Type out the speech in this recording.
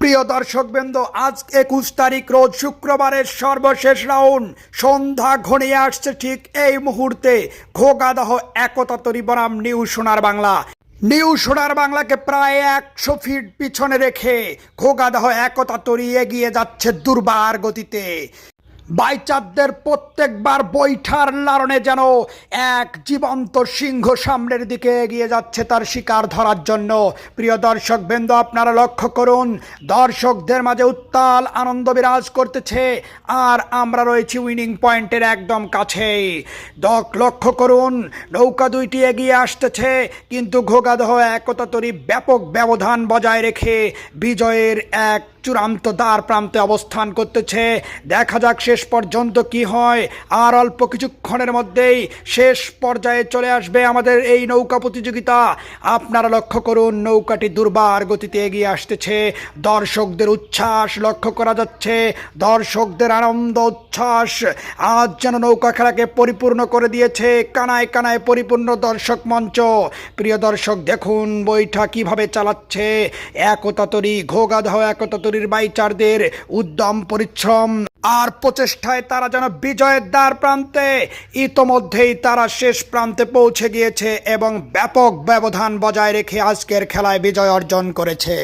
প্রিয় দর্শকবৃন্দ, আজ 21 তারিখ রোজ শুক্রবারের সর্বশেষ রাউন্ড। সন্ধ্যা ঘনিয়ে আসছে ঠিক এই মুহূর্তে। ঘোগাদহ একতা তরী বনাম নিউ সোনার বাংলা। নিউ সোনার বাংলাকে প্রায় 100 ফিট পিছনে রেখে ঘোগাদহ একতা তরী এগিয়ে যাচ্ছে দুর্বার গতিতে। বাইচারদের প্রত্যেকবার বৈঠার লালনে যেন এক জীবন্ত সিংহ সামনের দিকে এগিয়ে যাচ্ছে তার শিকার ধরার জন্য। প্রিয় দর্শক বৃন্দ, আপনারা লক্ষ্য করুন, দর্শকদের মাঝে উত্তাল আনন্দ বিরাজ করতেছে, আর আমরা রয়েছি উইনিং পয়েন্টের একদম কাছেই। লক্ষ্য করুন, নৌকা দুইটি এগিয়ে আসতেছে, কিন্তু ঘোগাদহ একতা তরী ব্যাপক ব্যবধান বজায় রেখে বিজয়ের এক চূড়ান্ত দ্বার প্রান্তে অবস্থান করতেছে। দেখা যাক শেষ পর্যন্ত কি হয়। আর অল্প কিছুক্ষণের মধ্যেই শেষ পর্যায়ে চলে আসবে আমাদের এই নৌকা প্রতিযোগিতা। আপনারা লক্ষ্য করুন, নৌকাটি দুর্বার গতিতে এগিয়ে আসতেছে। দর্শকদের উচ্ছ্বাস লক্ষ্য করা যাচ্ছে, দর্শকদের আনন্দ উচ্ছ্বাস আজ যেন নৌকা খেলাকে পরিপূর্ণ করে দিয়েছে। কানায় কানায় পরিপূর্ণ দর্শক মঞ্চ। প্রিয় দর্শক, দেখুন বৈঠা কিভাবে চালাচ্ছে একতা তরী। ঘোগাদহ একতা তরীর বাইচারদের উদ্যম পরিশ্রম আর প্রচেষ্টায় তারা যেন বিজয়ের দ্বার প্রান্তে, ইতোমধ্যেই তারা শেষ প্রান্তে পৌঁছে গিয়েছে এবং ব্যাপক ব্যবধান বজায় রেখে আজকের খেলায় বিজয় অর্জন করেছে।